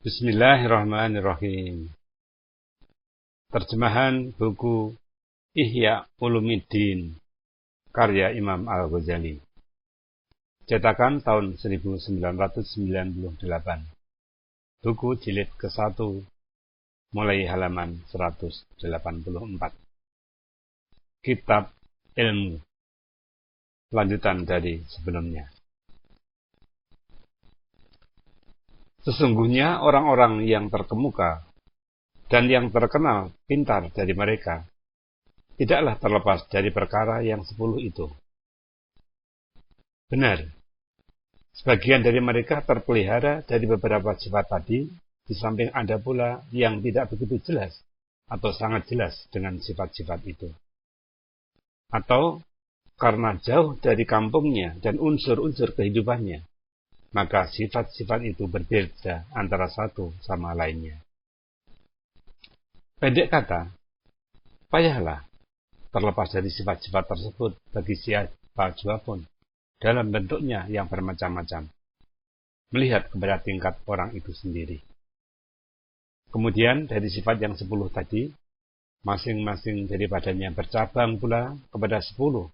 Bismillahirrahmanirrahim. Terjemahan buku Ihya Ulumuddin karya Imam Al-Ghazali. Cetakan tahun 1998. Buku jilid ke-1 mulai halaman 184. Kitab Ilmu. Lanjutan dari sebelumnya. Sesungguhnya orang-orang yang terkemuka dan yang terkenal pintar dari mereka tidaklah terlepas dari perkara yang 10 itu. Benar, sebagian dari mereka terpelihara dari beberapa sifat tadi, di samping ada pula yang tidak begitu jelas atau sangat jelas dengan sifat-sifat itu. Atau karena jauh dari kampungnya dan unsur-unsur kehidupannya, maka sifat-sifat itu berbeda antara satu sama lainnya. Pendek kata, payahlah terlepas dari sifat-sifat tersebut bagi siapa jua pun dalam bentuknya yang bermacam-macam, melihat kepada tingkat orang itu sendiri. Kemudian dari sifat yang 10 tadi, masing-masing daripadanya bercabang pula kepada 10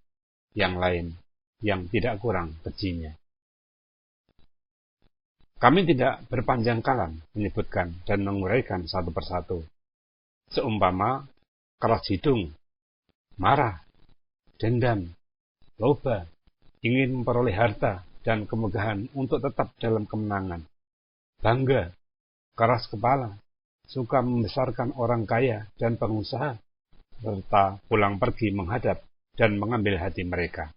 yang lain yang tidak kurang kejinya. Kami tidak berpanjang kalam menyebutkan dan menguraikan satu persatu. Seumpama keras hidung, marah, dendam, loba, ingin memperoleh harta dan kemegahan untuk tetap dalam kemenangan, bangga, keras kepala, suka membesarkan orang kaya dan pengusaha, serta pulang pergi menghadap dan mengambil hati mereka.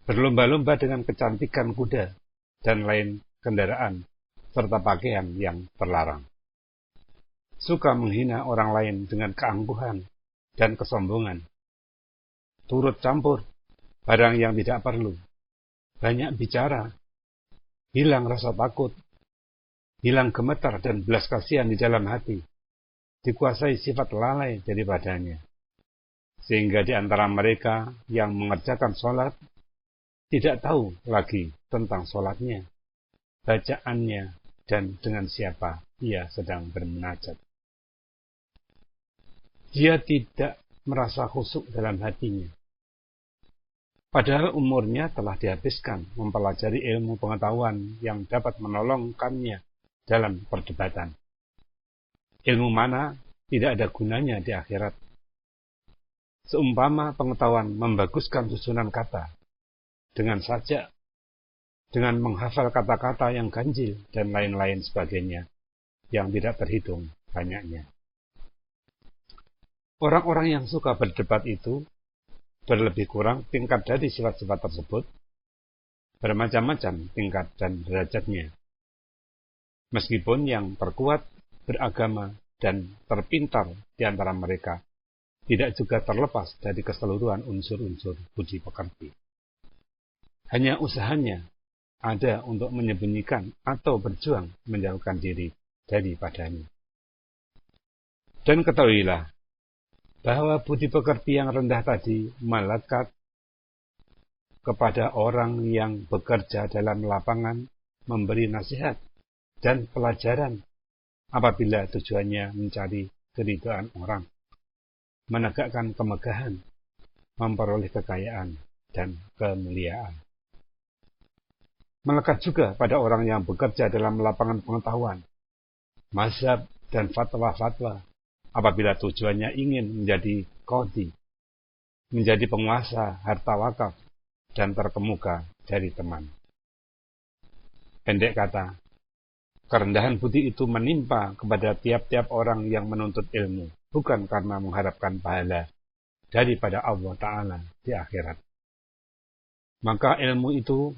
Berlomba-lomba dengan kecantikan kuda dan lain kendaraan, serta pakaian yang terlarang. Suka menghina orang lain dengan keangkuhan dan kesombongan. Turut campur barang yang tidak perlu. Banyak bicara. Hilang rasa takut. Hilang gemetar dan belas kasihan di dalam hati. Dikuasai sifat lalai daripadanya. Sehingga di antara mereka yang mengerjakan sholat, tidak tahu lagi tentang sholatnya, bacaannya, dan dengan siapa ia sedang bermunajat. Dia tidak merasa khusyuk dalam hatinya. Padahal umurnya telah dihabiskan mempelajari ilmu pengetahuan yang dapat menolongkannya dalam perdebatan. Ilmu mana tidak ada gunanya di akhirat. Seumpama pengetahuan membaguskan susunan kata, dengan sajak, dengan menghafal kata-kata yang ganjil dan lain-lain sebagainya, yang tidak terhitung banyaknya. Orang-orang yang suka berdebat itu berlebih kurang tingkat dari sifat-sifat tersebut, bermacam-macam tingkat dan derajatnya. Meskipun yang terkuat, beragama, dan terpintar di antara mereka tidak juga terlepas dari keseluruhan unsur-unsur budi pekerti. Hanya usahanya ada untuk menyembunyikan atau berjuang menjauhkan diri daripadanya. Dan ketahuilah bahwa budi pekerti yang rendah tadi melekat kepada orang yang bekerja dalam lapangan memberi nasihat dan pelajaran apabila tujuannya mencari keridhaan orang, menegakkan kemegahan, memperoleh kekayaan dan kemuliaan. Melekat juga pada orang yang bekerja dalam lapangan pengetahuan, mazhab dan fatwa-fatwa, apabila tujuannya ingin menjadi qadhi, menjadi penguasa harta wakaf dan terkemuka dari teman. Pendek kata, kerendahan budi itu menimpa kepada tiap-tiap orang yang menuntut ilmu, bukan karena mengharapkan pahala daripada Allah Ta'ala di akhirat. Maka ilmu itu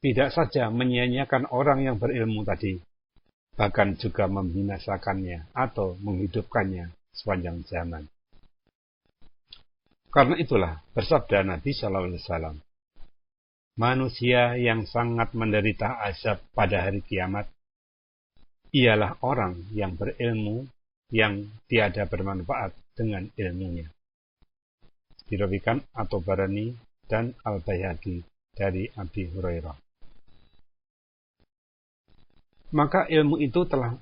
tidak saja menyia-nyiakan orang yang berilmu tadi, bahkan juga membinasakannya atau menghidupkannya sepanjang zaman. Karena itulah bersabda Nabi Shallallahu Alaihi Wasallam, manusia yang sangat menderita azab pada hari kiamat ialah orang yang berilmu yang tiada bermanfaat dengan ilmunya. Dirawikan At-Tabarani dan Al-Baihaqi dari Abi Hurairah. maka ilmu itu telah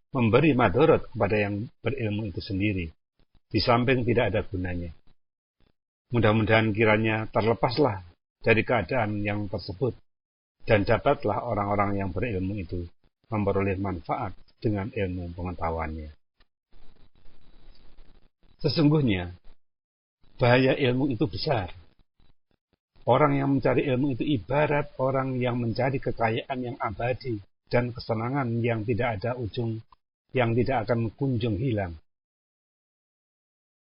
memberi madorot kepada yang berilmu itu sendiri, di samping tidak ada gunanya. Mudah-mudahan kiranya terlepaslah dari keadaan yang tersebut, dan dapatlah orang-orang yang berilmu itu memperoleh manfaat dengan ilmu pengetahuannya. Sesungguhnya, bahaya ilmu itu besar. Orang yang mencari ilmu itu ibarat orang yang mencari kekayaan yang abadi dan kesenangan yang tidak ada ujung, yang tidak akan kunjung hilang.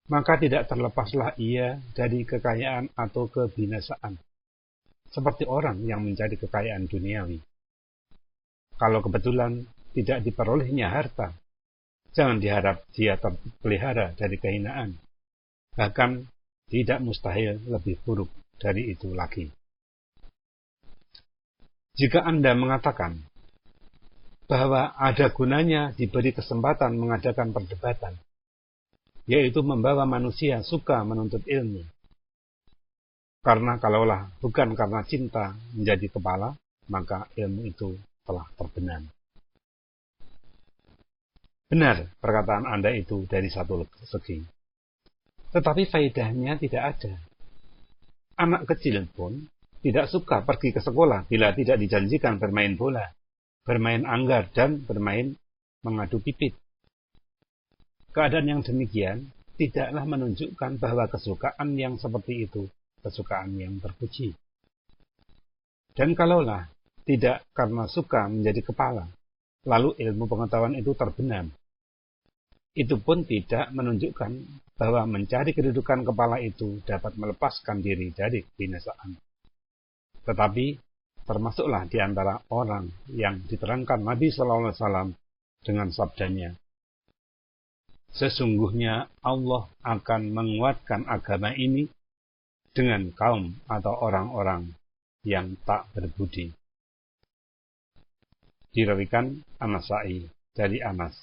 Maka tidak terlepaslah ia dari kekayaan atau kebinasaan, seperti orang yang mencari kekayaan duniawi. Kalau kebetulan tidak diperolehnya harta, jangan diharap dia terpelihara dari kehinaan. Bahkan tidak mustahil lebih buruk dari itu lagi. Jika Anda mengatakan bahwa ada gunanya diberi kesempatan mengadakan perdebatan, yaitu membawa manusia suka menuntut ilmu. Karena kalaulah bukan karena cinta menjadi kepala, maka ilmu itu telah terbenam. Benar perkataan Anda itu dari satu segi. Tetapi faedahnya tidak ada. Anak kecil pun tidak suka pergi ke sekolah bila tidak dijanjikan bermain bola, bermain anggar, dan bermain mengadu pipit. Keadaan yang demikian tidaklah menunjukkan bahwa kesukaan yang seperti itu kesukaan yang terpuji. Dan kalaulah tidak karena suka menjadi kepala, lalu ilmu pengetahuan itu terbenam, itu pun tidak menunjukkan bahwa mencari kedudukan kepala itu dapat melepaskan diri dari kebinasaan. Tetapi termasuklah di antara orang yang diterangkan Nabi Sallallahu Alaihi Wasallam dengan sabdanya, sesungguhnya Allah akan menguatkan agama ini dengan kaum atau orang-orang yang tak berbudi. Dirawikan An-Nasa'i dari Anas.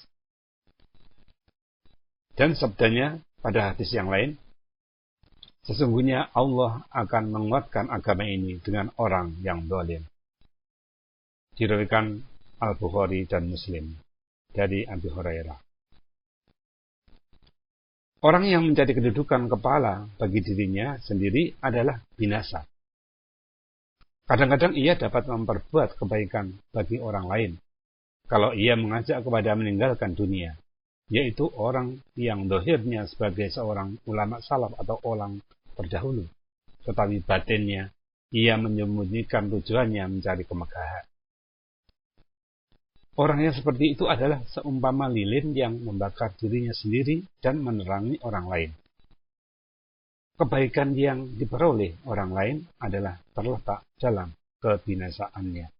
Dan sabdanya pada hadis yang lain, sesungguhnya Allah akan menguatkan agama ini dengan orang yang zalim. Dirawikan Al-Bukhari dan Muslim dari Abi Hurairah. Orang yang mencari kedudukan kepala bagi dirinya sendiri adalah binasa. Kadang-kadang ia dapat memperbuat kebaikan bagi orang lain kalau ia mengajak kepada meninggalkan dunia, yaitu orang yang dohirnya sebagai seorang ulama salaf atau orang terdahulu, tetapi batinnya ia menyembunyikan tujuannya mencari kemegahan. Orang yang seperti itu adalah seumpama lilin yang membakar dirinya sendiri dan menerangi orang lain. Kebaikan yang diperoleh orang lain adalah terletak dalam kebinasaannya.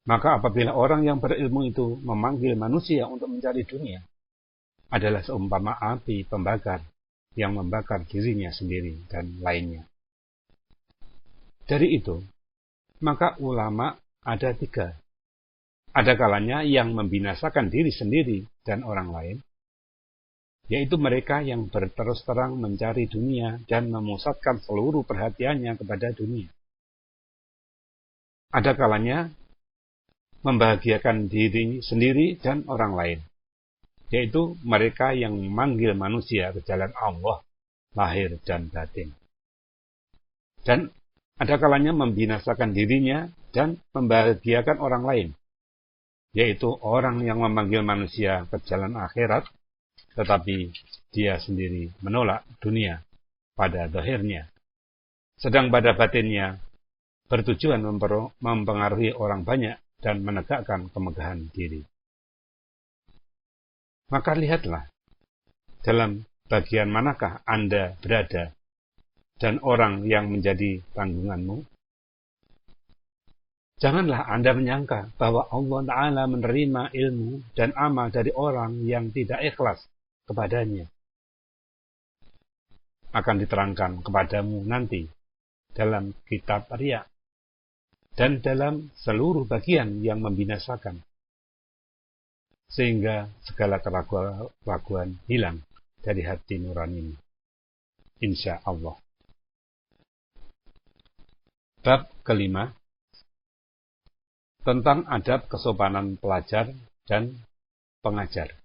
Maka apabila orang yang berilmu itu memanggil manusia untuk mencari dunia, adalah seumpama api pembakar yang membakar dirinya sendiri dan lainnya. Dari itu, maka ulama ada tiga. Ada kalanya yang membinasakan diri sendiri dan orang lain, yaitu mereka yang berterus terang mencari dunia dan memusatkan seluruh perhatiannya kepada dunia. Ada kalanya membahagiakan diri sendiri dan orang lain, yaitu mereka yang memanggil manusia ke jalan Allah, lahir dan batin. Dan ada kalanya membinasakan dirinya dan membahagiakan orang lain, yaitu orang yang memanggil manusia ke jalan akhirat, tetapi dia sendiri menolak dunia pada zahirnya, sedang pada batinnya bertujuan mempengaruhi orang banyak dan menegakkan kemegahan diri. Maka lihatlah, dalam bagian manakah Anda berada dan orang yang menjadi tanggunganmu. Janganlah Anda menyangka bahwa Allah Ta'ala menerima ilmu dan amal dari orang yang tidak ikhlas kepadanya. Akan diterangkan kepadamu nanti dalam kitab Riya dan dalam seluruh bagian yang membinasakan, sehingga segala keraguan hilang dari hati nurani. Insya Allah. Bab kelima. tentang adab kesopanan pelajar dan pengajar.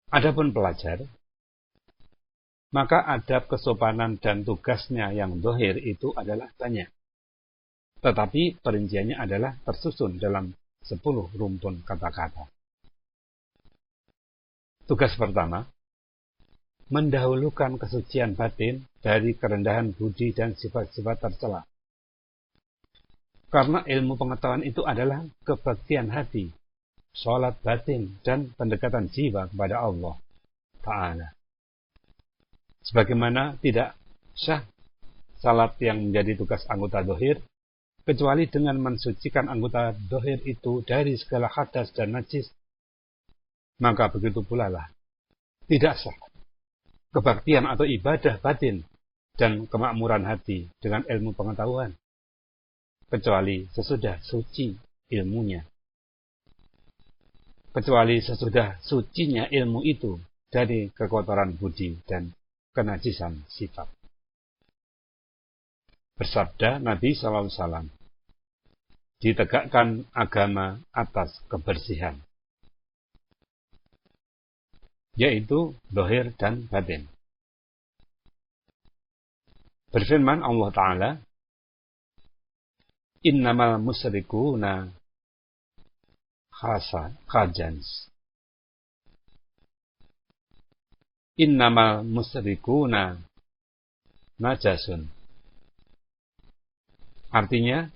Adapun pelajar, maka adab kesopanan dan tugasnya yang zahir itu adalah banyak. Tetapi perinciannya adalah tersusun dalam 10 rumpun kata-kata. Tugas pertama, mendahulukan kesucian batin dari kerendahan budi dan sifat-sifat tercela. Karena ilmu pengetahuan itu adalah kebaktian hati, sholat batin, dan pendekatan jiwa kepada Allah Ta'ala. Sebagaimana tidak sah salat yang menjadi tugas anggota zahir, kecuali dengan mensucikan anggota zahir itu dari segala hadas dan najis, maka begitu pula lah tidak sah kebaktian atau ibadah batin dan kemakmuran hati dengan ilmu pengetahuan, kecuali sesudah suci ilmunya. Kecuali sesudah sucinya ilmu itu dari kekotoran budi dan kenajisan sifat. Bersabda Nabi SAW, ditegakkan agama atas kebersihan, yaitu zahir dan batin. Berfirman Allah Ta'ala, innamal musyrikuna khajans. Innamal musyrikuna najasun. Artinya,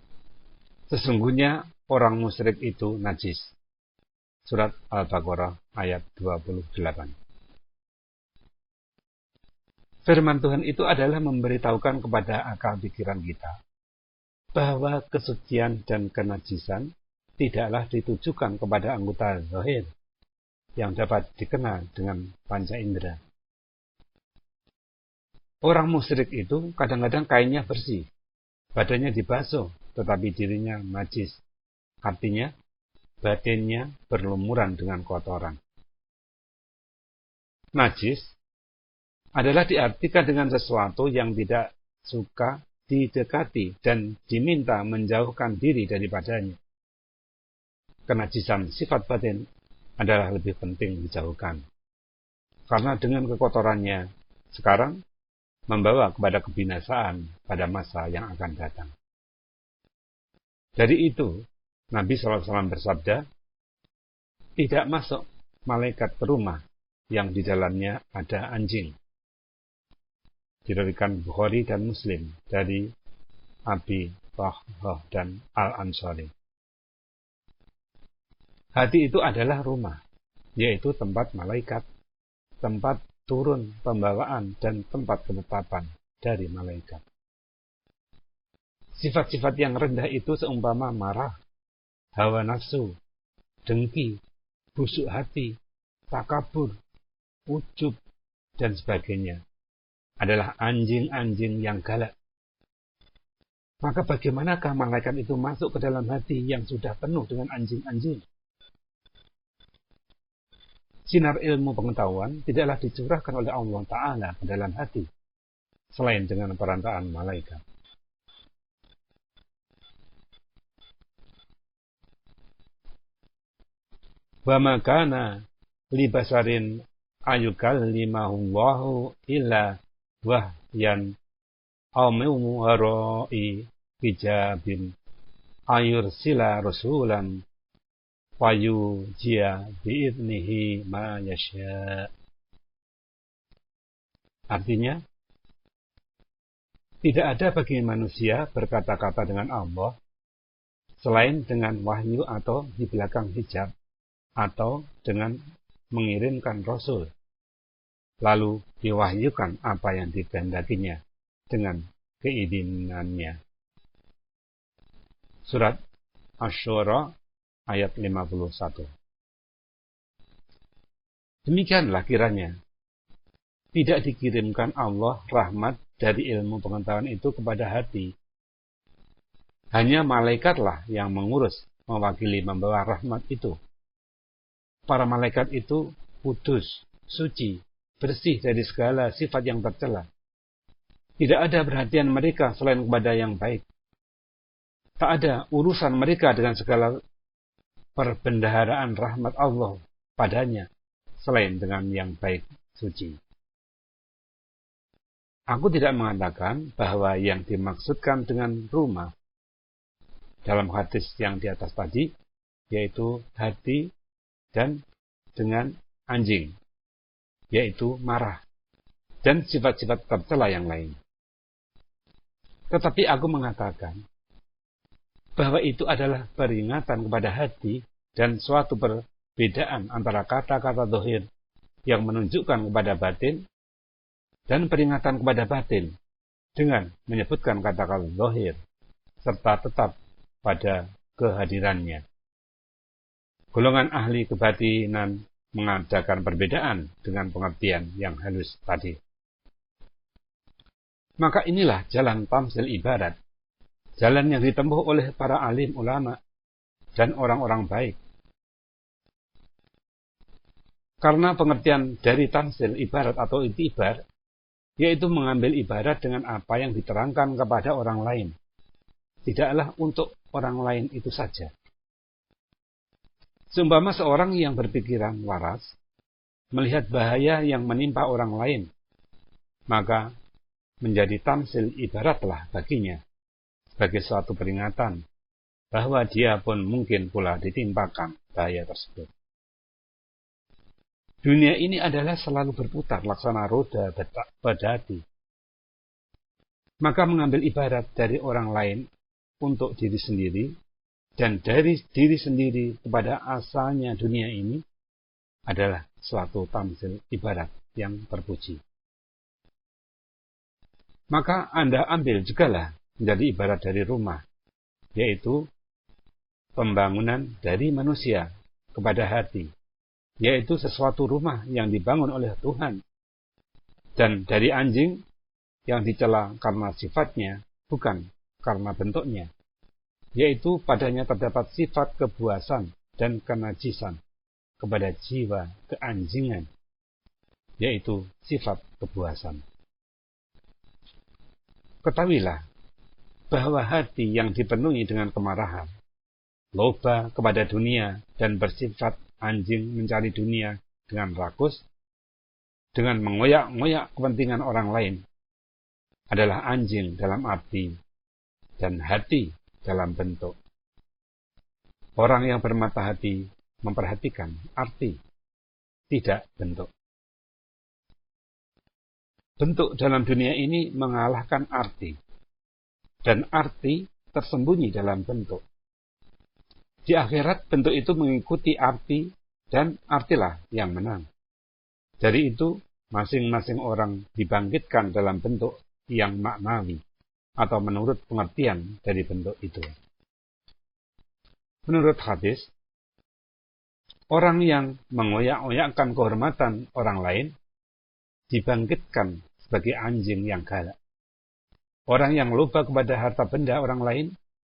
sesungguhnya orang musyrik itu najis. Surat Al-Baqarah ayat 28. Firman Tuhan itu adalah memberitahukan kepada akal pikiran kita bahwa kesucian dan kenajisan tidaklah ditujukan kepada anggota zahir yang dapat dikenal dengan panca indera. Orang musyrik itu kadang-kadang kainnya bersih, badannya dibasuh, tetapi dirinya najis. Artinya, batinnya berlumuran dengan kotoran. Najis adalah diartikan dengan sesuatu yang tidak suka didekati dan diminta menjauhkan diri daripadanya. Kenajisan sifat batin adalah lebih penting dijauhkan. Karena dengan kekotorannya sekarang membawa kepada kebinasaan pada masa yang akan datang. Dari itu, Nabi SAW bersabda, tidak masuk malaikat ke rumah yang di dalamnya ada anjing. Diriwayatkan Bukhari dan Muslim dari Abi Tahah dan Al-Ansari. Hati itu adalah rumah, yaitu tempat malaikat, tempat turun pembawaan dan tempat penetapan dari malaikat. Sifat-sifat yang rendah itu seumpama marah, hawa nafsu, dengki, busuk hati, takabur, ujub, dan sebagainya adalah anjing-anjing yang galak. Maka bagaimanakah malaikat itu masuk ke dalam hati yang sudah penuh dengan anjing-anjing? Sinar ilmu pengetahuan tidaklah dicurahkan oleh Allah Ta'ala ke dalam hati, selain dengan perantaraan malaikat. Wa makana libasarin ayukallimahullahu illa wahyan awmimu harai hijabin ayursila rasulan fayujia bi'idnihi ma yasha. Artinya, tidak ada bagi manusia berkata-kata dengan Allah selain dengan wahyu atau di belakang hijab, atau dengan mengirimkan Rasul, lalu diwahyukan apa yang dikehendakinya dengan keizinannya. Surat Asy-Syura ayat 51. Demikianlah kiranya tidak dikirimkan Allah rahmat dari ilmu pengetahuan itu kepada hati. Hanya malaikatlah yang mengurus, mewakili, membawa rahmat itu. Para malaikat itu kudus, suci, bersih dari segala sifat yang tercela. Tidak ada perhatian mereka selain kepada yang baik. Tak ada urusan mereka dengan segala perbendaharaan rahmat Allah padanya, selain dengan yang baik suci. Aku tidak mengatakan bahwa yang dimaksudkan dengan rumah dalam hadis yang di atas tadi, yaitu hati dan dengan anjing, yaitu marah, dan sifat-sifat tercela yang lain. Tetapi aku mengatakan bahwa itu adalah peringatan kepada hati dan suatu perbedaan antara kata-kata zahir yang menunjukkan kepada batin dan peringatan kepada batin dengan menyebutkan kata-kata zahir serta tetap pada kehadirannya. Golongan ahli kebatinan mengadakan perbedaan dengan pengertian yang halus tadi. Maka inilah jalan tamsil ibarat, jalan yang ditempuh oleh para alim ulama dan orang-orang baik. Karena pengertian dari tamsil ibarat atau itibar, yaitu mengambil ibarat dengan apa yang diterangkan kepada orang lain, tidaklah untuk orang lain itu saja. Seumpama seorang yang berpikiran waras melihat bahaya yang menimpa orang lain, maka menjadi tamsil ibaratlah baginya sebagai suatu peringatan bahwa dia pun mungkin pula ditimpakan bahaya tersebut. Dunia ini adalah selalu berputar laksana roda berdati. Maka mengambil ibarat dari orang lain untuk diri sendiri dan dari diri sendiri kepada asalnya dunia ini adalah suatu tamsil ibarat yang terpuji. Maka Anda ambil jugalah menjadi ibarat dari rumah, yaitu pembangunan dari manusia kepada hati, yaitu sesuatu rumah yang dibangun oleh Tuhan, dan dari anjing yang dicela karena sifatnya, bukan karena bentuknya, yaitu padanya terdapat sifat kebuasan dan kenajisan kepada jiwa keanjingan, yaitu sifat kebuasan. Ketahuilah bahwa hati yang dipenuhi dengan kemarahan, loba kepada dunia dan bersifat anjing mencari dunia dengan rakus, dengan mengoyak-ngoyak kepentingan orang lain, adalah anjing dalam arti dan hati dalam bentuk. Orang yang bermata hati memperhatikan arti, tidak bentuk. Bentuk dalam dunia ini mengalahkan arti, dan arti tersembunyi dalam bentuk. Di akhirat bentuk itu mengikuti arti, dan artilah yang menang. Dari itu, masing-masing orang dibangkitkan dalam bentuk yang maknawi, atau menurut pengertian dari bentuk itu. Menurut hadis, orang yang mengoyak-oyakkan kehormatan orang lain dibangkitkan sebagai anjing yang galak. Orang yang lupa kepada harta benda orang lain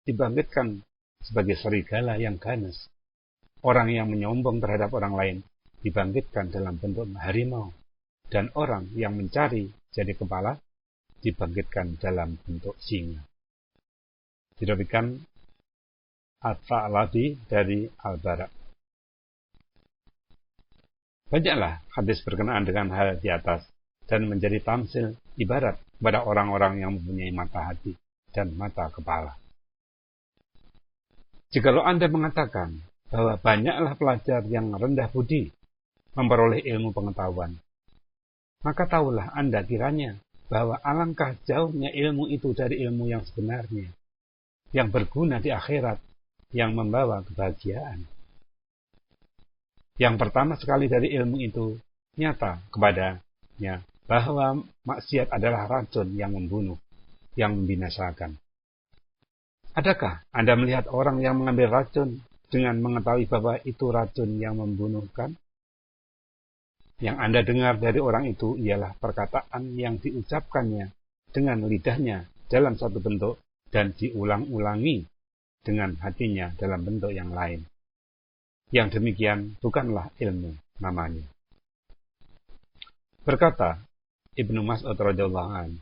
dibangkitkan sebagai serigala yang ganas. Orang yang menyombong terhadap orang lain dibangkitkan dalam bentuk harimau. Dan orang yang mencari jadi kepala dibangkitkan dalam bentuk singa. Diriwayatkan At-Ta'labi dari Al-Bara. Banyaklah hadis berkenaan dengan hal di atas dan menjadi tamsil ibarat kepada orang-orang yang mempunyai mata hati dan mata kepala. Jikalau Anda mengatakan bahwa banyaklah pelajar yang rendah budi memperoleh ilmu pengetahuan, maka tahulah Anda kiranya bahwa alangkah jauhnya ilmu itu dari ilmu yang sebenarnya, yang berguna di akhirat, yang membawa kebahagiaan. Yang pertama sekali dari ilmu itu nyata kepadanya bahwa maksiat adalah racun yang membunuh, yang membinasakan. Adakah Anda melihat orang yang mengambil racun dengan mengetahui bahwa itu racun yang membunuhkan? Yang Anda dengar dari orang itu ialah perkataan yang diucapkannya dengan lidahnya dalam satu bentuk dan diulang-ulangi dengan hatinya dalam bentuk yang lain. Yang demikian bukanlah ilmu namanya. Berkata Ibnu Mas'ud radhiyallahu anhu,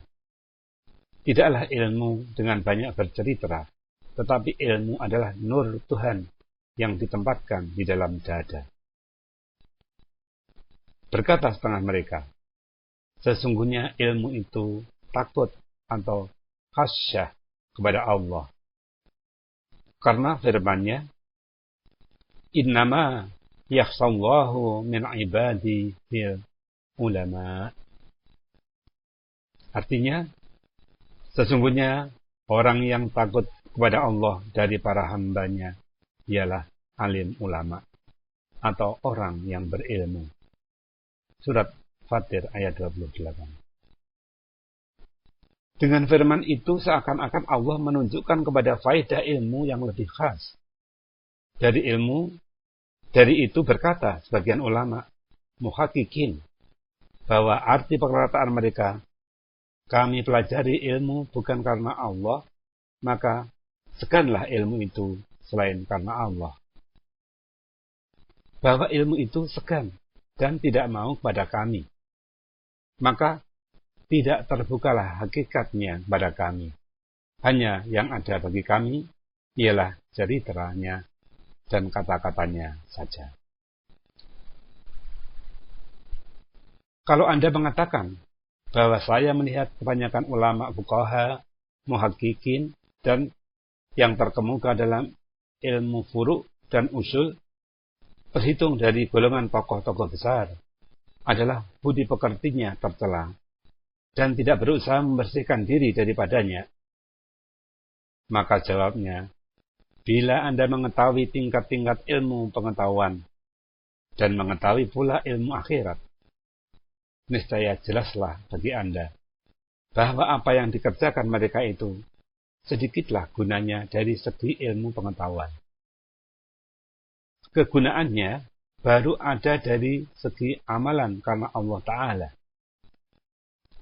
tidaklah ilmu dengan banyak bercerita tetapi ilmu adalah nur Tuhan yang ditempatkan di dalam dada. Berkata setengah mereka, sesungguhnya ilmu itu takut atau khasyah kepada Allah. Karena firman-Nya, innama yakhshallahu min ibadihi ulama. Artinya, sesungguhnya orang yang takut kepada Allah dari para hambanya ialah alim ulama atau orang yang berilmu. Surat Fatir ayat 28. Dengan firman itu seakan-akan Allah menunjukkan kepada faedah ilmu yang lebih khas. Dari itu berkata sebagian ulama muhaqqiqin bahwa arti perkataan mereka, kami pelajari ilmu bukan karena Allah, maka seganlah ilmu itu selain karena Allah. Bahwa ilmu itu segan dan tidak mau kepada kami, maka tidak terbukalah hakikatnya kepada kami. Hanya yang ada bagi kami ialah ceriteranya dan kata-katanya saja. Kalau Anda mengatakan bahwa saya melihat kebanyakan ulama fuqaha, muhaqqiqin, dan yang terkemuka dalam ilmu furu' dan usul, terhitung dari golongan tokoh-tokoh besar, adalah budi pekertinya tercela dan tidak berusaha membersihkan diri daripadanya. Maka jawabnya, bila Anda mengetahui tingkat-tingkat ilmu pengetahuan dan mengetahui pula ilmu akhirat, niscaya jelaslah bagi Anda bahwa apa yang dikerjakan mereka itu sedikitlah gunanya dari segi ilmu pengetahuan. Kegunaannya baru ada dari segi amalan karena Allah Ta'ala.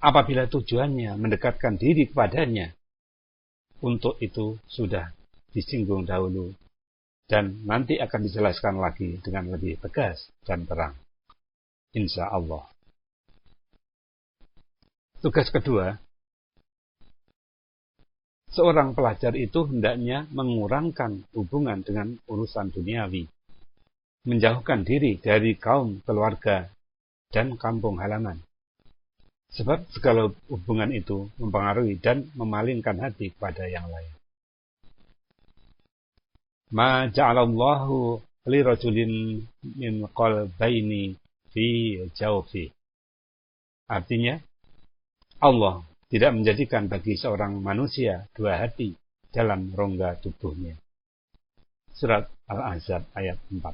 Apabila tujuannya mendekatkan diri kepadanya, untuk itu sudah disinggung dahulu dan nanti akan dijelaskan lagi dengan lebih tegas dan terang. Insya Allah. Tugas kedua, seorang pelajar itu hendaknya mengurangkan hubungan dengan urusan duniawi, menjauhkan diri dari kaum keluarga dan kampung halaman. Sebab segala hubungan itu mempengaruhi dan memalingkan hati kepada yang lain. Ma ja'alallahu li rajulin min qalbayni fi jawfi. Artinya, Allah tidak menjadikan bagi seorang manusia dua hati dalam rongga tubuhnya. Surat Al-Ahzab ayat 4.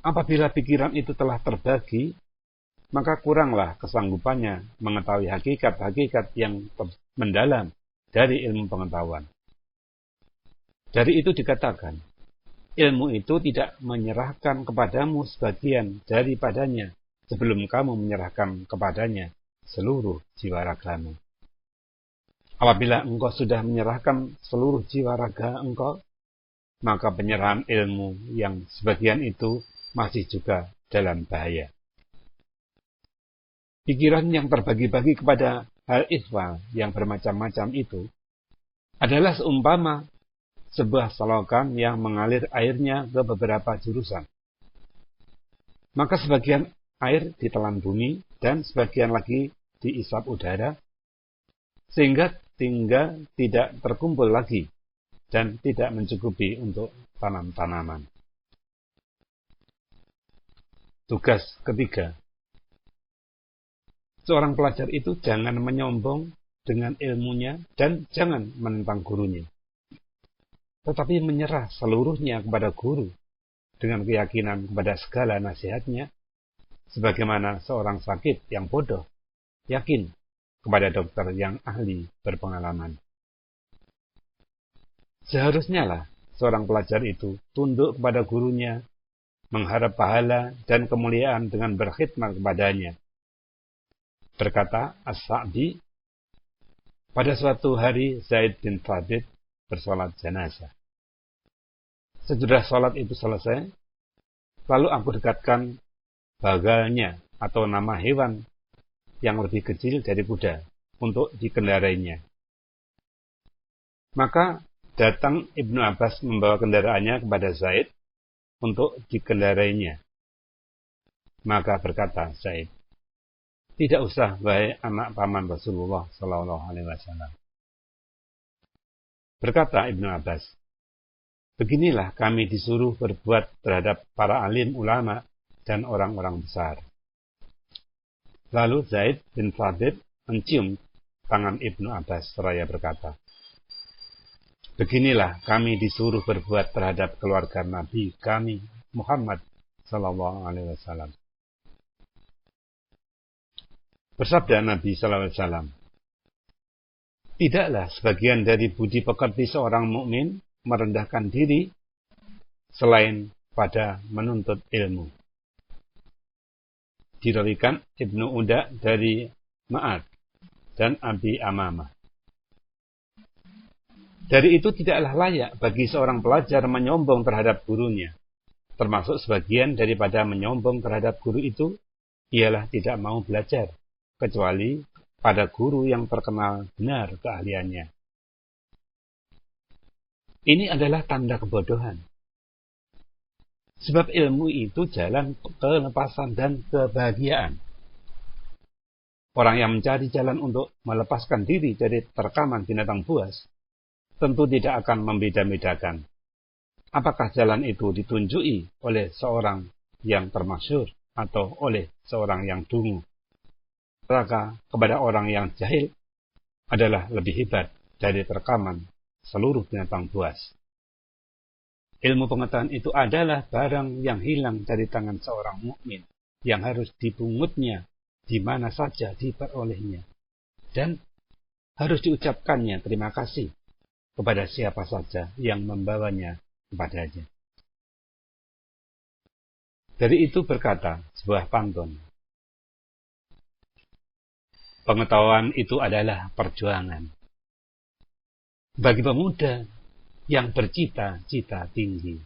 Apabila pikiran itu telah terbagi, maka kuranglah kesanggupannya mengetahui hakikat-hakikat yang mendalam dari ilmu pengetahuan. Dari itu dikatakan, ilmu itu tidak menyerahkan kepadamu sebagian daripadanya sebelum kamu menyerahkan kepadanya seluruh jiwa ragamu. Apabila engkau sudah menyerahkan seluruh jiwa raga engkau, maka penyerahan ilmu yang sebagian itu masih juga dalam bahaya. Pikiran yang terbagi-bagi kepada hal ihwal yang bermacam-macam itu adalah seumpama sebuah selokan yang mengalir airnya ke beberapa jurusan. Maka sebagian air ditelan bumi dan sebagian lagi diisap udara, sehingga tinggal tidak terkumpul lagi dan tidak mencukupi untuk tanam-tanaman. Tugas ketiga, seorang pelajar itu jangan menyombong dengan ilmunya dan jangan menentang gurunya, tetapi menyerah seluruhnya kepada guru dengan keyakinan kepada segala nasihatnya, sebagaimana seorang sakit yang bodoh yakin kepada dokter yang ahli berpengalaman. Seharusnya lah seorang pelajar itu tunduk kepada gurunya, mengharap pahala dan kemuliaan dengan berkhidmat kepadanya. Berkata As-Sa'di, pada suatu hari Zaid bin Thabit bersolat jenazah. Sesudah solat itu selesai, lalu aku dekatkan bagalnya atau nama hewan yang lebih kecil dari kuda untuk dikendarainya. Maka datang Ibnu Abbas membawa kendaraannya kepada Zaid untuk dikendarainya. Maka berkata Zaid, "Tidak usah, wahai anak paman Rasulullah Sallallahu Alaihi Wasallam." Berkata Ibnu Abbas, "Beginilah kami disuruh berbuat terhadap para alim ulama dan orang-orang besar." Lalu Zaid bin Thabit mencium tangan Ibnu Abbas seraya berkata, "Beginilah kami disuruh berbuat terhadap keluarga Nabi kami Muhammad Sallallahu Alaihi Wasallam." Bersabda Nabi Sallallahu Alaihi Wasallam, "Tidaklah sebagian dari budi pekerti seorang mukmin merendahkan diri selain pada menuntut ilmu." Dirawikan Ibnu Uda dari Ma'ad dan Abi Amamah. Dari itu tidaklah layak bagi seorang pelajar menyombong terhadap gurunya. Termasuk sebagian daripada menyombong terhadap guru itu ialah tidak mau belajar, kecuali pada guru yang terkenal benar keahliannya. Ini adalah tanda kebodohan. Sebab ilmu itu jalan kelepasan dan kebahagiaan. Orang yang mencari jalan untuk melepaskan diri dari terkaman binatang buas, tentu tidak akan membeda-bedakan apakah jalan itu ditunjuki oleh seorang yang termasyhur atau oleh seorang yang dungu. Maka kepada orang yang jahil adalah lebih hebat dari terkaman seluruh binatang buas. Ilmu pengetahuan itu adalah barang yang hilang dari tangan seorang mukmin yang harus dipungutnya di mana saja diperolehnya, dan harus diucapkannya terima kasih kepada siapa saja yang membawanya kepadanya. Dari itu berkata sebuah pantun, "Pengetahuan itu adalah perjuangan bagi pemuda yang bercita-cita tinggi.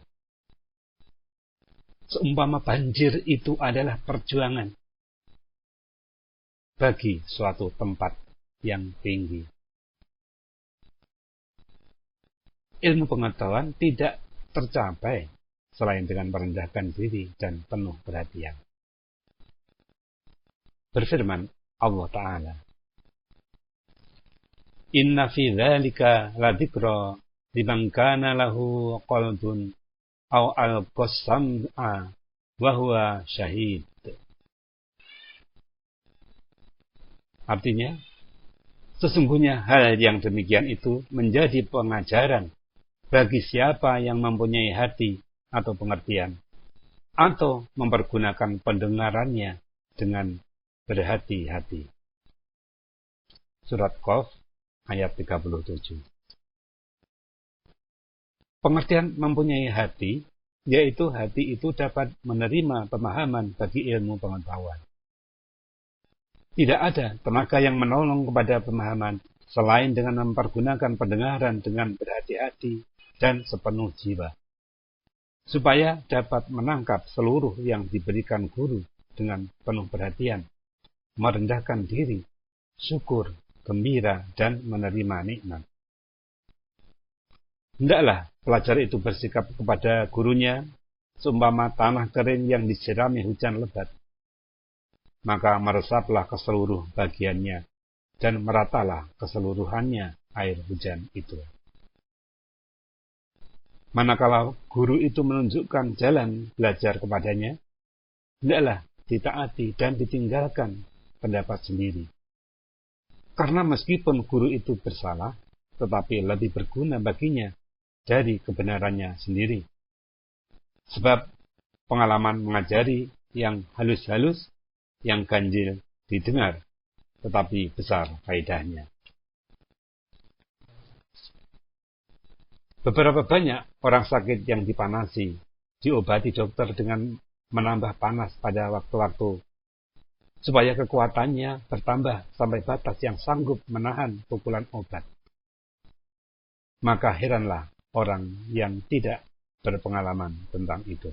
Seumpama banjir itu adalah perjuangan bagi suatu tempat yang tinggi." Ilmu pengetahuan tidak tercapai selain dengan merendahkan diri dan penuh perhatian. Berfirman Allah Ta'ala, "Inna fi dzalika ladzikra liman kana lahu qalbun aw alqasam'a wa huwa syahid." Artinya, sesungguhnya hal yang demikian itu menjadi pengajaran bagi siapa yang mempunyai hati atau pengertian, atau mempergunakan pendengarannya dengan berhati-hati. Surat Qaf ayat 37. Pengertian mempunyai hati, yaitu hati itu dapat menerima pemahaman bagi ilmu pengetahuan. Tidak ada tenaga yang menolong kepada pemahaman selain dengan mempergunakan pendengaran dengan berhati-hati dan sepenuh jiwa, supaya dapat menangkap seluruh yang diberikan guru dengan penuh perhatian, merendahkan diri, syukur, gembira, dan menerima nikmat. Hendaklah pelajar itu bersikap kepada gurunya seumpama tanah kering yang disirami hujan lebat. Maka meresaplah ke seluruh bagiannya, dan meratalah keseluruhannya air hujan itu. Manakala guru itu menunjukkan jalan belajar kepadanya, hendaklah ditaati dan ditinggalkan pendapat sendiri. Karena meskipun guru itu bersalah, tetapi lebih berguna baginya dari kebenarannya sendiri. Sebab pengalaman mengajari yang halus-halus, yang ganjil didengar, tetapi besar faedahnya. Beberapa banyak orang sakit yang dipanasi, diobati dokter dengan menambah panas pada waktu-waktu, supaya kekuatannya bertambah sampai batas yang sanggup menahan pukulan obat. Maka heranlah orang yang tidak berpengalaman tentang itu.